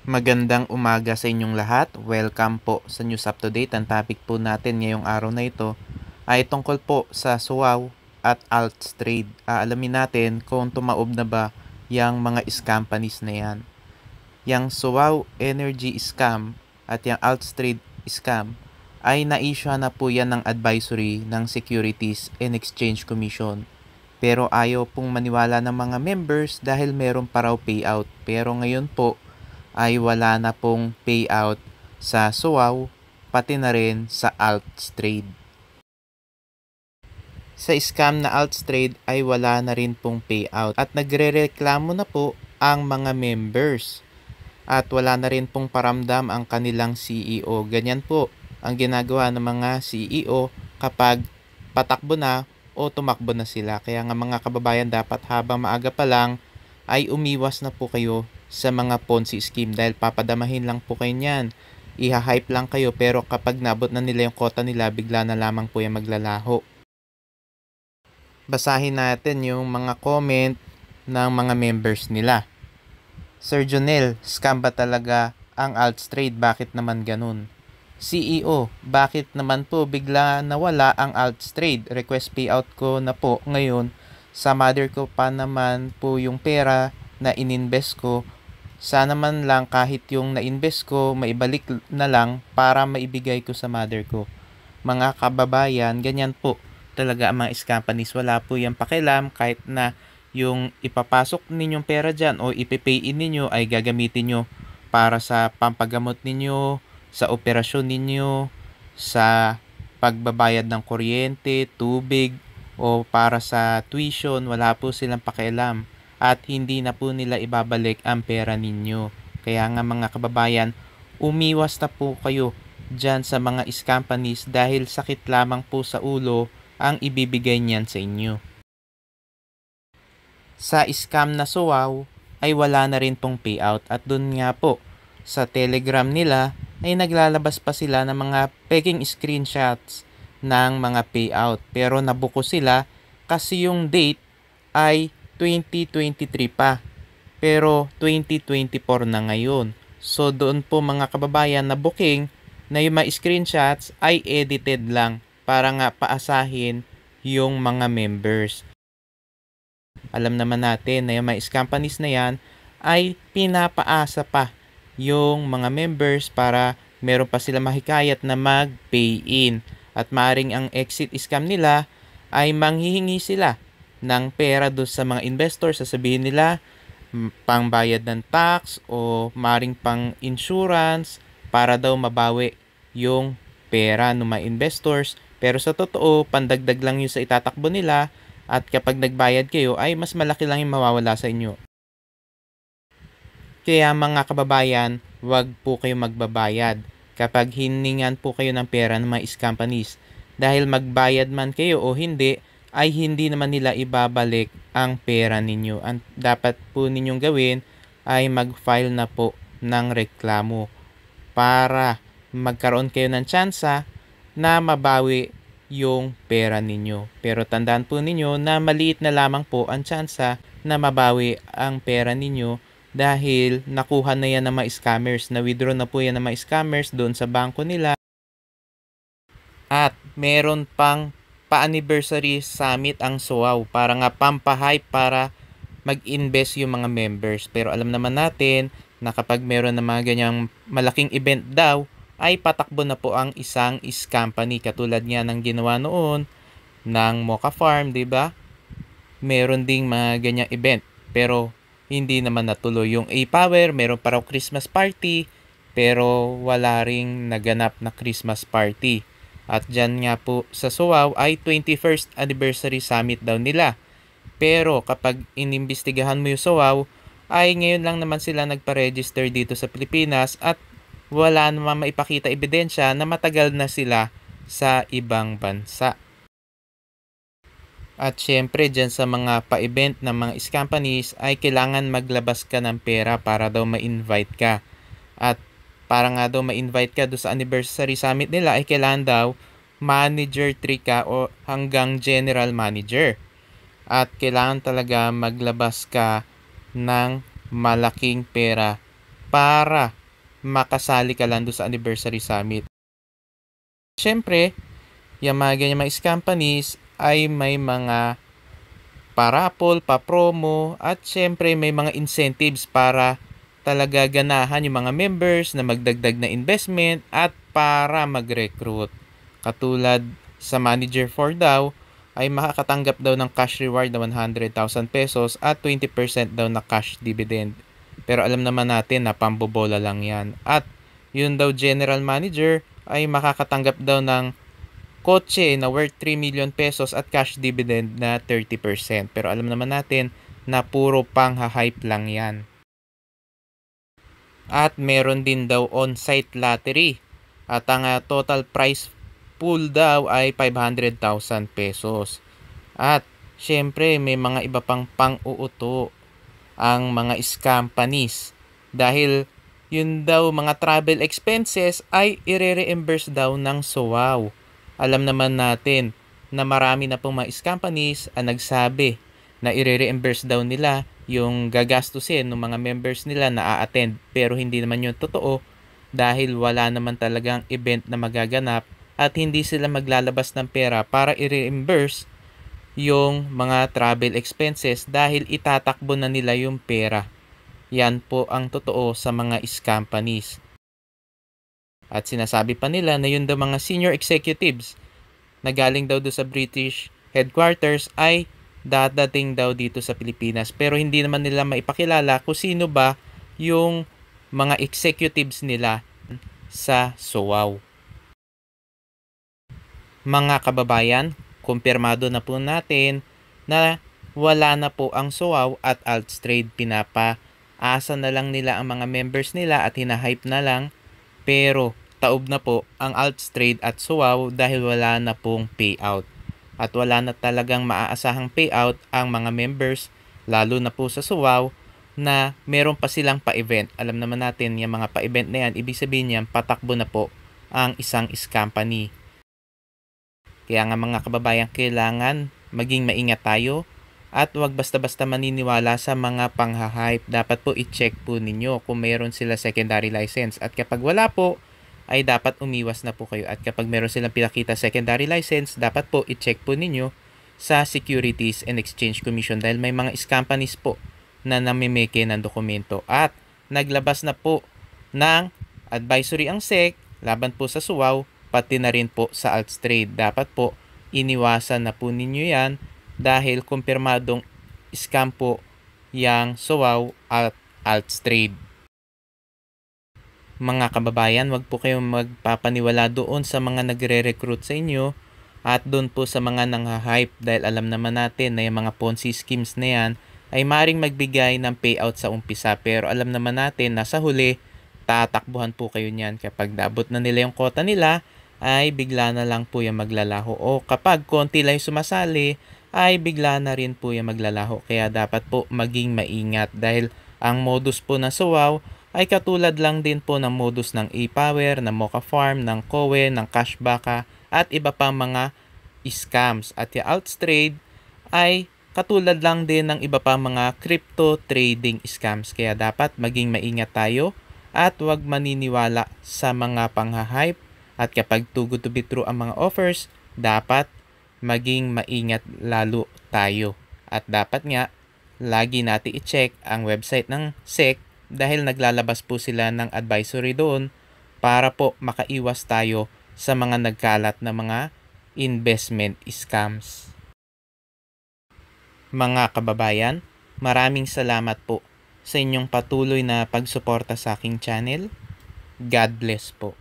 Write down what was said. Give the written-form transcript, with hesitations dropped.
Magandang umaga sa inyong lahat. Welcome po sa News Up to Date. Ang topic po natin ngayong araw na ito ay tungkol po sa SWOW at Alts Trade. Alamin natin kung tumaob na ba yung mga companies na yan. Yang SWOW Energy Scam at yung Alts Trade Scam ay na-issue na po yan ng advisory ng Securities and Exchange Commission. Pero ayaw pong maniwala ng mga members dahil meron pa raw payout. Pero ngayon po ay wala na pong payout sa SWOW pati na rin sa Alts Trade. Sa scam na Alts Trade ay wala na rin pong payout at nagrereklamo na po ang mga members at wala na rin pong paramdam ang kanilang CEO. Ganyan po ang ginagawa ng mga CEO kapag patakbo na o tumakbo na sila. Kaya nga mga kababayan, dapat habang maaga pa lang ay umiwas na po kayo sa mga Ponzi scheme dahil papadamahin lang po kayo niyan. Iha-hype lang kayo pero kapag nabot na nila yung quota nila, bigla na lamang po yung maglalaho. Basahin natin yung mga comment ng mga members nila. Sir Jonel, scam ba talaga ang Alts Trade? Bakit naman ganun? CEO, bakit naman po bigla nawala ang Alts Trade? Request payout ko na po ngayon. Sa mother ko pa naman po yung pera na ininvest ko. Sana man lang kahit yung na-invest ko, maibalik na lang para maibigay ko sa mother ko. Mga kababayan, ganyan po talaga ang mga companies. Wala po yung pakialam kahit na yung ipapasok ninyong pera dyan o ipipay-in ninyo ay gagamitin nyo para sa pampagamot ninyo, sa operasyon ninyo, sa pagbabayad ng kuryente, tubig, o para sa tuition. Wala po silang pakialam at hindi na po nila ibabalik ang pera ninyo. Kaya nga mga kababayan, umiwas na po kayo dyan sa mga companies dahil sakit lamang po sa ulo ang ibibigay niyan sa inyo. Sa scam na SWOW ay wala na rin pong payout at dun nga po sa Telegram nila ay naglalabas pa sila ng mga peking screenshots ng mga payout. Pero nabuko sila kasi yung date ay 2023 pa. Pero 2024 na ngayon. So doon po mga kababayan na booking na yung mga screenshots ay edited lang para nga paasahin yung mga members. Alam naman natin na yung mga companies na yan ay pinapaasa pa yung mga members para meron pa sila mahikayat na mag-pay in. At maaring ang exit scam nila ay manghihingi sila ng pera doon sa mga investors. Sasabihin nila pangbayad ng tax o maaring pang insurance para daw mabawi yung pera ng mga investors. Pero sa totoo, pandagdag lang yun sa itatakbo nila at kapag nagbayad kayo ay mas malaki lang yung mawawala sa inyo. Kaya mga kababayan, wag po kayo magbabayad kapag hiningan po kayo ng pera ng mga companies. Dahil magbayad man kayo o hindi, ay hindi naman nila ibabalik ang pera ninyo. Ang dapat po ninyong gawin ay mag-file na po ng reklamo para magkaroon kayo ng tsansa na mabawi yung pera ninyo. Pero tandaan po ninyo na maliit na lamang po ang tsansa na mabawi ang pera ninyo dahil nakuha na yan ng mga scammers. Na-withdraw na po yan ng mga scammers doon sa bangko nila. At meron pang pa-anniversary summit ang SWOW para nga pampahype para mag-invest yung mga members. Pero alam naman natin na kapag meron na mga ganyang malaking event daw, ay patakbo na po ang isang company katulad nga ng ginawa noon ng Mocha Farm, 'di ba? Meron ding mga ganyang event pero hindi naman natuloy. Yung A-Power, meron pa raw Christmas party pero wala ring naganap na Christmas party. At dyan nga po sa SWOW ay 21st anniversary summit daw nila. Pero kapag inimbestigahan mo yung SWOW, ay ngayon lang naman sila nagpa-register dito sa Pilipinas at wala naman maipakita ebidensya na matagal na sila sa ibang bansa. At syempre dyan sa mga pa-event ng mga companies ay kailangan maglabas ka ng pera para daw ma-invite ka. At para nga daw ma-invite ka doon sa anniversary summit nila ay kailangan daw manager 3 ka o hanggang general manager. At kailangan talaga maglabas ka ng malaking pera para makasali ka lang doon sa anniversary summit. Siyempre, yung mga ganyan mga companies ay may mga pa-raffle, pa-promo, at siyempre may mga incentives para talaga ganahan yung mga members na magdagdag na investment at para mag-recruit. Katulad sa Manager 4 daw, ay makakatanggap daw ng cash reward na 100,000 pesos at 20% daw na cash dividend. Pero alam naman natin na pambobola lang yan. At yun daw General Manager ay makakatanggap daw ng kotse na worth 3 million pesos at cash dividend na 30%. Pero alam naman natin na puro pang-hype lang yan. At meron din daw on-site lottery. At ang total prize pool daw ay 500,000 pesos. At syempre may mga iba pang pang-uuto ang mga companies. Dahil yun daw mga travel expenses ay i-reimburse daw ng SOAW. Alam naman natin na marami na pong mga companies ang nagsabi na i-reimburse daw nila yung gagastusin ng mga members nila na a-attend. Pero hindi naman yun totoo dahil wala naman talagang event na magaganap at hindi sila maglalabas ng pera para i-reimburse yung mga travel expenses dahil itatakbo na nila yung pera. Yan po ang totoo sa mga companies. At sinasabi pa nila na yun daw mga senior executives na galing daw do sa British headquarters ay dadating daw dito sa Pilipinas. Pero hindi naman nila maipakilala kung sino ba yung mga executives nila sa SOAW. Mga kababayan, kumpirmado na po natin na wala na po ang SOAW at Altstrade. Pinapaasa na lang nila ang mga members nila at hinahype na lang. Pero taob na po ang Altstrade at SOAW dahil wala na pong payout. At wala na talagang maaasahang payout ang mga members, lalo na po sa SOAW, na meron pa silang pa-event. Alam naman natin yung mga pa-event na yan, ibig sabihin yan, patakbo na po ang isang company. Kaya nga mga kababayan, kailangan maging maingat tayo at huwag basta-basta maniniwala sa mga panghahype. Dapat po i-check po ninyo kung mayroon sila secondary license. At kapag wala po, ay dapat umiwas na po kayo. At kapag meron silang pinakita secondary license, dapat po i-check po ninyo sa Securities and Exchange Commission dahil may mga companies po na namimeke ng dokumento. At naglabas na po ng advisory ang SEC laban po sa SOAW, pati na rin po sa Altstrade. Dapat po iniwasan na po ninyo yan dahil kumpirmadong scam po yang SOAW at Altstrade. Mga kababayan, wag po kayong magpapaniwala doon sa mga nagre-recruit sa inyo at doon po sa mga nangha-hype dahil alam naman natin na yung mga Ponzi schemes na yan ay maring magbigay ng payout sa umpisa pero alam naman natin na sa huli tatakbuhan po kayo niyan kapag naabot na nila yung quota nila ay bigla na lang po yung maglalaho o kapag konti lang yung sumasali ay bigla na rin po yung maglalaho. Kaya dapat po maging maingat dahil ang modus po ng SOAW ay katulad lang din po ng modus ng ePower, ng Mocha Farm, ng Kowe, ng Cashbaka at iba pang mga scams. At yung Altstrade ay katulad lang din ng iba pang mga crypto trading scams. Kaya dapat maging maingat tayo at huwag maniniwala sa mga panghahype. At kapag too good to be true ang mga offers, dapat maging maingat lalo tayo. At dapat nga, lagi natin i-check ang website ng SEC dahil naglalabas po sila ng advisory doon para po makaiwas tayo sa mga nagkalat na mga investment scams. Mga kababayan, maraming salamat po sa inyong patuloy na pagsuporta sa aking channel. God bless po.